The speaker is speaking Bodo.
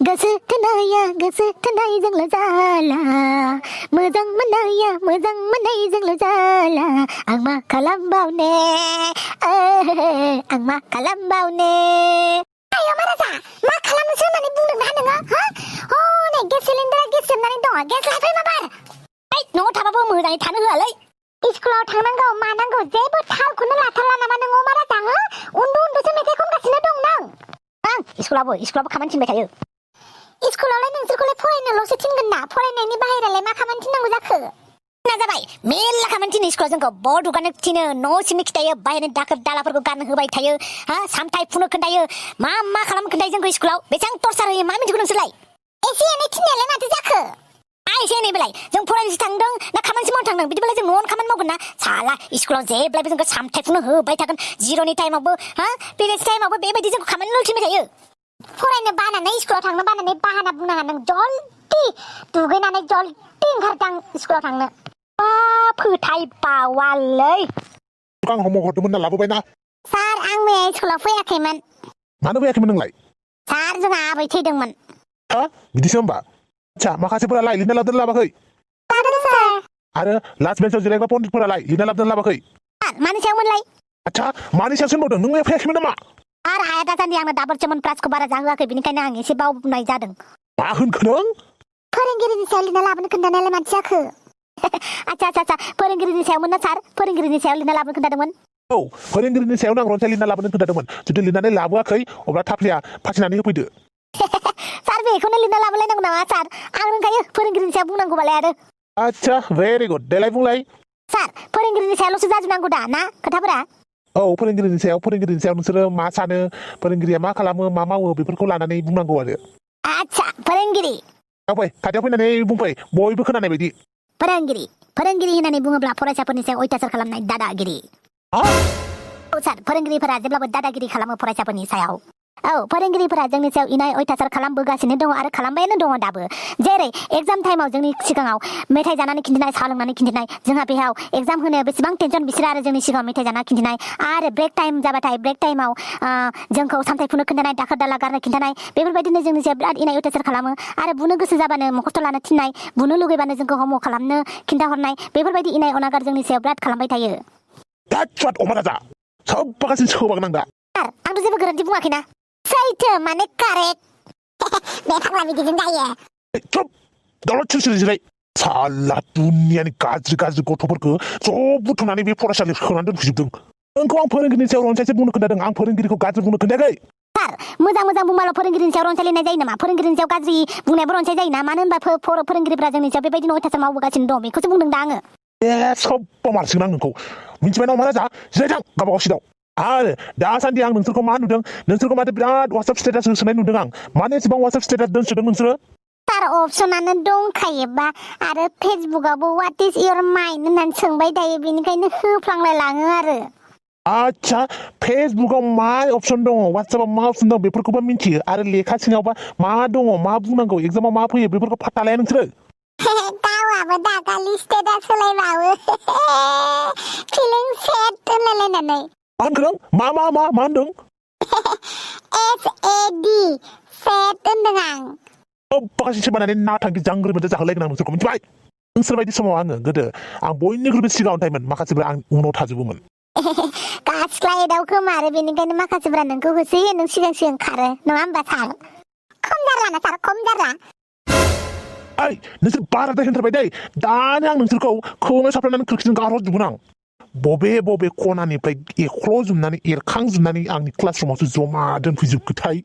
गोसो थोनायजोंल' जाला मोजां मोननायजोंल' जाला आं मा खालामबावनो आं मा खालामबावनो आयो माराजा मा खालामनोसो होननानै बुंदोंना नोङो हा नै गेस सिलिन्डारा गेस जोबनानै दङ गेस लाफै माबार न'आव थाबाबो मोजाङै थानो होआलै स्कुलाव थांनांगौ मानांगौ जेबो थालखौनो लाथारला नामा नोङो माराजा उन्दुसो मेथाइ खनगासिनो दं नों आं स्कुलावबो खामानि थिनबाय थायो स्कुलावलाय नोंसोरखौलाय फरायनोल'सो थिनगोन ना फरायनायनि बाहेरालाय मा खामानि थिननांगौ जाखो ना जाबाय मेल्ला खामानि थिनो स्कुलाव जोंखौ बर्ड हुगारनो थिनो न' सिबनो खिथायो बाहेरनि दाखोर दालाफोरखौ गारनो होबाय थायो सामथाय फुनो खोन्थायो मा खालामनो खोन्थायो जोंखौ स्कुलाव बेसेबां टर्चार होयो मा मिथिगौ नोंसोरलाय एसे एनै थिननायालाय माथो जाखो एसे एनैबालाय जों फरायनोसो थांदों ना खामानिसो मावनो थांदों बिदिबालाय जों न'आवनो खामानि मावगोन ना साला स्कुलाव जेब्लायबो जोंखौ सामथाय फुनो होबाय थागोन जिर'नि टाइमावबो पिरियड्स टाइमावबो बेबायदि जोंखौ खामानिल' थिनबाय थायो फरायनो बानानै स्कुलाव थांनो बानानै बाहाना बुंनाङा नों जल्दि दुगैनानै जल्दि ओंखारदां स्कुलाव थांनो फोथायबावालै आं हमवर्क हरदोंमोन ना लाबोबाय ना सार आं मैया स्कुलाव फैयाखैमोन मानो फैयाखैमोन नोंलाय सार जोंहा आबै थैदोंमोन बिदिसो होमबा आच्छा माखासेफोरालाय लिरना लाबोदों लाबाखै लाबोदों सार आरो लास्ट बेन्चआव जिरायग्रा पन्डितफोरालाय लिरना लाबोदों लाबाखै सार मानि सायावमोनलाय आच्छा मानि सायावसो होनबावदों नों मैया फैयाखैमोन नामा आर आया दासान्दि आंनो दाबल चमन प्राइजखौ बारा जाहोआखै बेनिखायनो आं एसे बावनाय जादों मा होनखो नों फोरोंगिरिनि सायाव लिरना लाबोनो खोन्थानायालाय माथो जाखो आच्छा फोरोंगिरिनि सायावमोन ना सार फोरोंगिरिनि सायाव लिरना लाबोनो खोन्थादोंमोन औ फोरोंगिरिनि सायावनो आं रनसाय लिरना लाबोनो खोन्थादोंमोन जुदि लिरनानै लाबोआखै अब्ला थाफ्लिया फाथिनानै होफैदो सार बेखौनो लिरना लाबोलायनांगौ नामा सार आं रोंखायो फोरोंगिरिनि सायाव बुंनांगौबालाय आरो आच्छा भेरि गुड देलाय बुंलाय सार फोरोंगिरिनि सायावल'सो जाजोबनांगौ दा ना खोथाफोरा औ फोरोंगिरिनि सायाव नोंसोरो मा सानो फोरोंगिरिया मा खालामो मा मावो बेफोरखौ लानानै बुंनांगौ आरो आच्छा फोरोंगिरि फै खाथियाव फैनानै बुंफै बयबो खोनानाय बायदि फोरोंगिरि होननानै बुङोब्ला फरायसाफोरनि सायाव अयथासार खालामनाय दादागिरि औ सार फोरोंगिरिफोरा जेब्लाबो दादागिरि खालामो फरायसाफोरनि सायाव औ फोरोंगिरिफोरा जोंनि सायाव इनाय अयथासार खालामबोगासिनो दङ आरो खालामबायानो दङ दाबो जेरै एग्जाम टाइमाव जोंनि सिगाङाव मेथाइ जानानै खिन्थिनाय साहा लोंनानै खिन्थिनाय जोंहा बेयाव एग्जाम होनो बेसेबां टेनसन बिसोर आरो जोंनि सिगाङाव मेथाइ जाना खिन्थिनाय आरो ब्रेक टाइम जाबाथाय ब्रेक टाइमाव जोंखौ सामथाय फुनो खिन्थानाय दाखोर दाला गारनो खिन्थानाय बेफोरबायदिनो जोंनि सायाव बिराद इनाय अयथासार खालामो आरो बुनो गोसो जाबानो मखस्थ' लानो थिननाय बुनो लुगैबानो जोंखौ हमवर्क खालामनो खिन्थाहरनाय बेफोरबायदि इनाय अनागार जोंनि सायाव बिराद खालामबाय थायो आंथ' जेबो गोरोन्थि बुङाखैना सैथो माने कारेक्ट बे फाग्ला बिदिजों जायो चुप दलद सिरि साला दुनियानि गाज्रि गथ'फोरखौ ज' बुथुमनानै बे फरायसालियाव सोनानै दोनफैजोबदों नोंखौ आं फोरोंगिरिनि सायाव रनसायसो बुंनो खोन्थादों आं फोरोंगिरिखौ गाज्रि बुंनो खोन्थायाखै सार मोजां बुंबाल' फोरोंगिरिनि सायाव रनसाय लिरनाय जायो नामा फोरोंगिरिनि सायाव गाज्रि बुंनायाबो रनसाय जायो ना मानो होनबा फोरोंगिरिफोरा जोंनि सायाव बेबायदिनो अयथासार मावबोगासिनो दं बेखौसो बुंदों दा आङो सब मारसिगोन आं नोंखौ मिन्थिबाय ना मारा जा जिरायथां गावबा गाव सिदाव आरो दासान्दि आं नोंसोरखौ मा नुदों नोंसोरखौ माथो बिराद वाट्सएप स्टेटास होसोनाय नुदों आं मानो एसेबां वाट्सएप स्टेटास दोनसोदों नोंसोरो सार अपसनानो दंखायोबा आरो फेसबुकआवबो व्हाट इज योर माइन्ड होननानै सोंबाय थायो बेनिखायनो होफ्लांलाय लाङो आरो आच्छा फेसबुकआव मा अपसन दङ वाट्सएपआव मा अपसन दं बेफोरखौबो मिन्थियो आरो लेखा सिङावबा मा दङ मा बुंनांगौ एग्जामाव मा फैयो बेफोरखौ फात्ता लाया नोंसोरो गावाबो दाखालि स्टेटास होलायबावो फिलिं सेड होनलायलायनानै मा होनखों मा होनदों SAD सेड होनदों आं माखासे सोबानानै ना थांखि जांग्रिमोन जाहोलायगोन आं नोंसोरखौ मिथिबाय नोंसोर बायदि समाव आङो गोदो आं बयनिख्रुइबो सिगाङाव थायोमोन माखासेफ्रा आं उनाव थाजोबोमोन गास्लायदाव खोमा आरो बेनिखायनो माखासेफ्रा नोंखौ होसोयो नों सिगां खारो नङा होमबा सार खम जारला ना सार खम जारला नोंसोर बाराद्राय होनथारबाय दै दानो आं नोंसोरखौ खोमायाव साफ्लानानै खोरखिजों गारहरजोबगोन आं बबे खनानिफ्राय एख्ल'जोबनानै एरखांजोबनानै आंनि क्लासरुमावसो जमा दोनफैजोबखोथाय